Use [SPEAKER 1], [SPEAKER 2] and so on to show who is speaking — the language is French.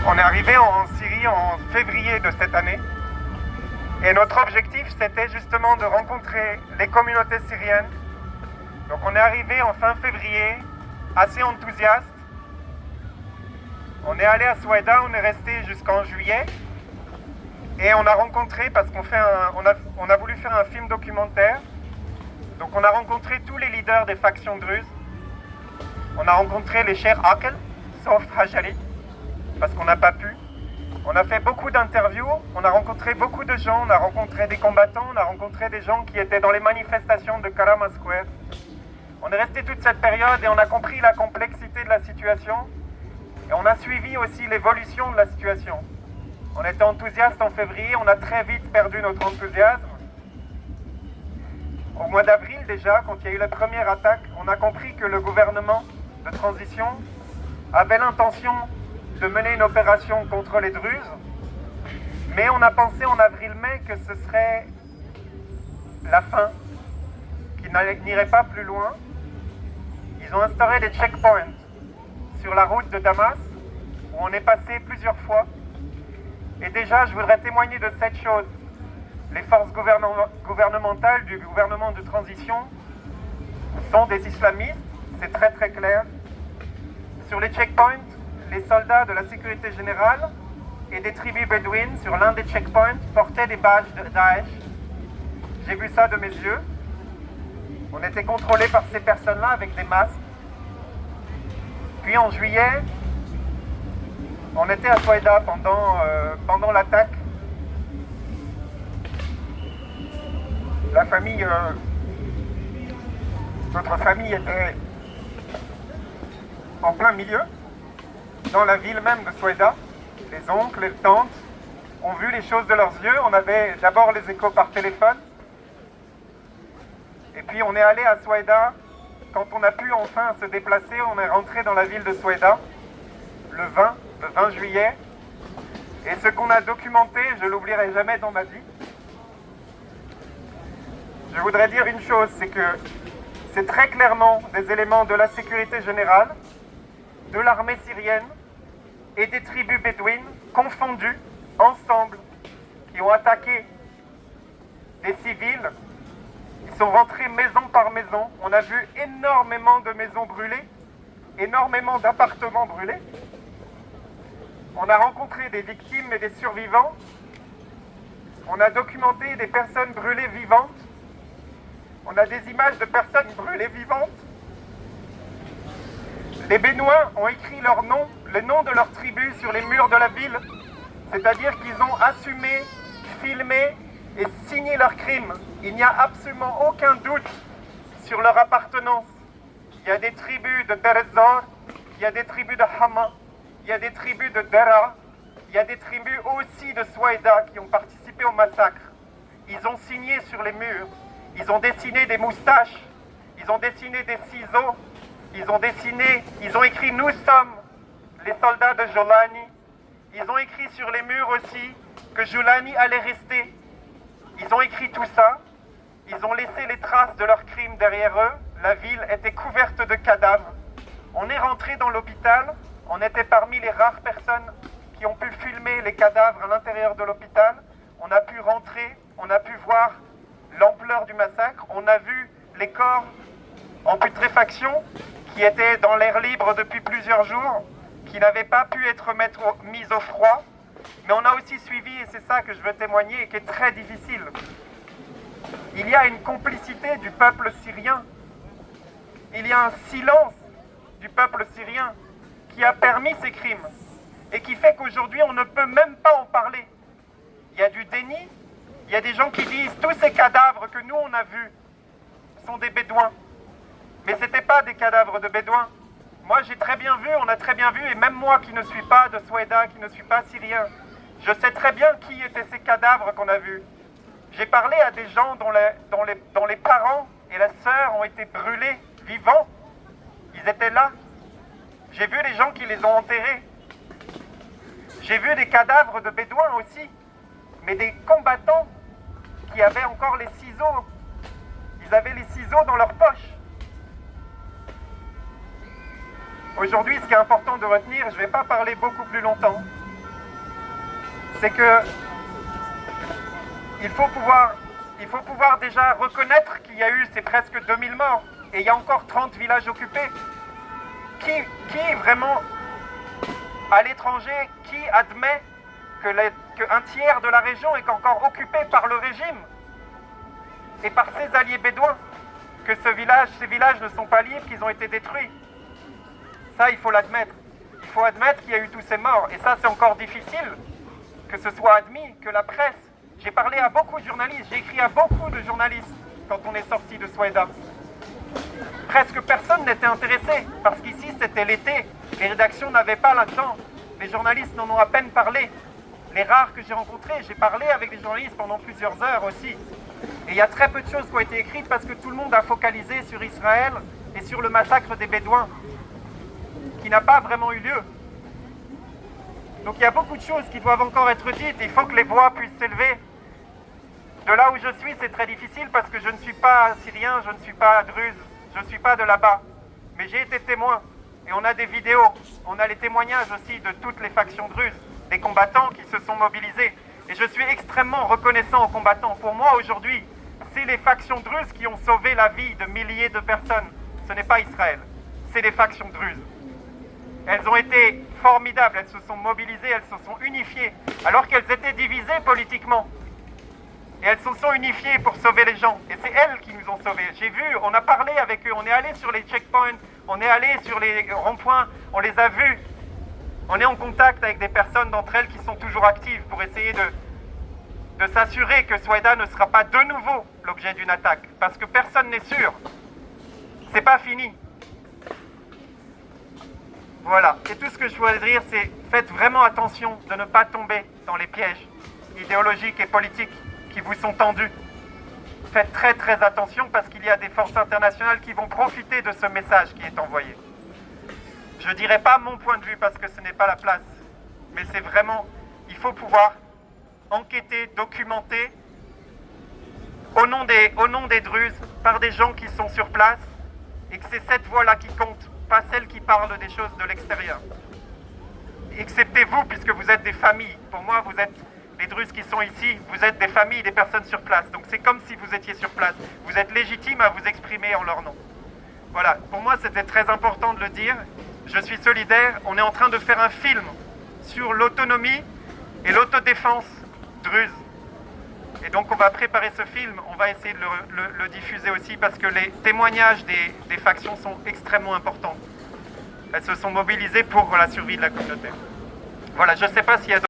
[SPEAKER 1] On est arrivé en Syrie en février de cette année et notre objectif c'était justement de rencontrer les communautés syriennes. Donc on est arrivé en fin février, assez enthousiaste. On est allé à Souaïda, on est resté jusqu'en juillet et on a rencontré, parce on a voulu faire un film documentaire, donc on a rencontré tous les leaders des factions druzes. On a rencontré les chers Akel, sauf Hajali, parce qu'on n'a pas pu. On a fait beaucoup d'interviews, on a rencontré beaucoup de gens, on a rencontré des combattants, on a rencontré des gens qui étaient dans les manifestations de Karama Square. On est resté toute cette période et on a compris la complexité de la situation et on a suivi aussi l'évolution de la situation. On était enthousiaste en février, on a très vite perdu notre enthousiasme. Au mois d'avril déjà, quand il y a eu la première attaque, on a compris que le gouvernement de transition avait l'intention de mener une opération contre les Druzes, mais on a pensé en avril-mai que ce serait la fin, qu'ils n'iraient pas plus loin. Ils ont instauré des checkpoints sur la route de Damas, où on est passé plusieurs fois. Et déjà, je voudrais témoigner de cette chose. Les forces gouvernementales du gouvernement de transition sont des islamistes, c'est très très clair. Sur les checkpoints, les soldats de la sécurité générale et des tribus bédouines sur l'un des checkpoints portaient des badges de Daesh. J'ai vu ça de mes yeux. On était contrôlés par ces personnes-là avec des masques. Puis en juillet, on était à Souaïda pendant l'attaque. Notre famille était en plein milieu, dans la ville même de Souaïda. Les oncles, les tantes ont vu les choses de leurs yeux. On avait d'abord les échos par téléphone. Et puis on est allé à Souaïda. Quand on a pu enfin se déplacer, on est rentré dans la ville de Souaïda le 20 juillet. Et ce qu'on a documenté, je ne l'oublierai jamais dans ma vie. Je voudrais dire une chose, c'est que c'est très clairement des éléments de la sécurité générale, de l'armée syrienne et des tribus bédouines confondues ensemble qui ont attaqué des civils. Ils sont rentrés maison par maison. On a vu énormément de maisons brûlées, énormément d'appartements brûlés. On a rencontré des victimes et des survivants. On a documenté des personnes brûlées vivantes. On a des images de personnes brûlées vivantes. Les Bédouins ont écrit leur nom, le nom de leur tribu sur les murs de la ville. C'est-à-dire qu'ils ont assumé, filmé et signé leurs crimes. Il n'y a absolument aucun doute sur leur appartenance. Il y a des tribus de Deir ez-Zor, il y a des tribus de Hama, il y a des tribus de Dera, il y a des tribus aussi de Souaïda qui ont participé au massacre. Ils ont signé sur les murs, ils ont dessiné des moustaches, ils ont dessiné des ciseaux, ils ont écrit « Nous sommes les soldats de Jolani ». Ils ont écrit sur les murs aussi que Jolani allait rester. Ils ont écrit tout ça. Ils ont laissé les traces de leurs crimes derrière eux. La ville était couverte de cadavres. On est rentré dans l'hôpital. On était parmi les rares personnes qui ont pu filmer les cadavres à l'intérieur de l'hôpital. On a pu rentrer, on a pu voir l'ampleur du massacre. On a vu les corps en putréfaction qui étaient dans l'air libre depuis plusieurs jours, qui n'avaient pas pu être mis au froid. Mais on a aussi suivi, et c'est ça que je veux témoigner, et qui est très difficile. Il y a une complicité du peuple syrien. Il y a un silence du peuple syrien qui a permis ces crimes et qui fait qu'aujourd'hui on ne peut même pas en parler. Il y a du déni, il y a des gens qui disent tous ces cadavres que nous on a vus sont des bédouins. Mais ce n'étaient pas des cadavres de bédouins. Moi j'ai très bien vu, on a très bien vu, et même moi qui ne suis pas de Souaïda, qui ne suis pas syrien, je sais très bien qui étaient ces cadavres qu'on a vus. J'ai parlé à des gens dont les parents et la sœur ont été brûlés vivants. Ils étaient là. J'ai vu des gens qui les ont enterrés. J'ai vu des cadavres de bédouins aussi, mais des combattants qui avaient encore les ciseaux. Ils avaient les ciseaux dans leur poche. Aujourd'hui, ce qui est important de retenir, je ne vais pas parler beaucoup plus longtemps, c'est que il faut pouvoir déjà reconnaître qu'il y a eu ces presque 2000 morts et il y a encore 30 villages occupés. Qui vraiment, à l'étranger, qui admet qu'un tiers de la région est encore occupé par le régime et par ses alliés bédouins, que ces villages ne sont pas libres, qu'ils ont été détruits? Ça, il faut l'admettre. Il faut admettre qu'il y a eu tous ces morts. Et ça, c'est encore difficile que ce soit admis, que la presse... J'ai parlé à beaucoup de journalistes, j'ai écrit à beaucoup de journalistes quand on est sorti de Souaïda. Presque personne n'était intéressé, parce qu'ici, c'était l'été. Les rédactions n'avaient pas l'argent. Les journalistes n'en ont à peine parlé. Les rares que j'ai rencontrés, j'ai parlé avec des journalistes pendant plusieurs heures aussi. Et il y a très peu de choses qui ont été écrites parce que tout le monde a focalisé sur Israël et sur le massacre des Bédouins, qui n'a pas vraiment eu lieu. Donc il y a beaucoup de choses qui doivent encore être dites. Il faut que les voix puissent s'élever. De là où je suis, c'est très difficile parce que je ne suis pas syrien, je ne suis pas druze, je ne suis pas de là-bas. Mais j'ai été témoin et on a des vidéos, on a les témoignages aussi de toutes les factions druzes, des combattants qui se sont mobilisés. Et je suis extrêmement reconnaissant aux combattants. Pour moi, aujourd'hui, c'est les factions druzes qui ont sauvé la vie de milliers de personnes. Ce n'est pas Israël, c'est les factions druzes. Elles ont été formidables, elles se sont mobilisées, elles se sont unifiées, alors qu'elles étaient divisées politiquement. Et elles se sont unifiées pour sauver les gens. Et c'est elles qui nous ont sauvés. J'ai vu, on a parlé avec eux, on est allé sur les checkpoints, on est allé sur les ronds-points, on les a vus. On est en contact avec des personnes d'entre elles qui sont toujours actives pour essayer de s'assurer que Souaïda ne sera pas de nouveau l'objet d'une attaque. Parce que personne n'est sûr. C'est pas fini. Voilà. Et tout ce que je voudrais dire, c'est faites vraiment attention de ne pas tomber dans les pièges idéologiques et politiques qui vous sont tendus. Faites très très attention parce qu'il y a des forces internationales qui vont profiter de ce message qui est envoyé. Je ne dirai pas mon point de vue parce que ce n'est pas la place, mais c'est vraiment, il faut pouvoir enquêter, documenter au nom des Druzes, par des gens qui sont sur place, et que c'est cette voix-là qui compte, pas celle qui parle des choses de l'extérieur. Excepté vous, puisque vous êtes des familles. Pour moi, vous êtes les Druzes qui sont ici, vous êtes des familles, des personnes sur place. Donc c'est comme si vous étiez sur place. Vous êtes légitimes à vous exprimer en leur nom. Voilà, pour moi c'était très important de le dire. Je suis solidaire. On est en train de faire un film sur l'autonomie et l'autodéfense druze. Et donc on va préparer ce film, on va essayer de le diffuser aussi parce que les témoignages des factions sont extrêmement importants. Elles se sont mobilisées pour la survie de la communauté. Voilà, je ne sais pas s'il y a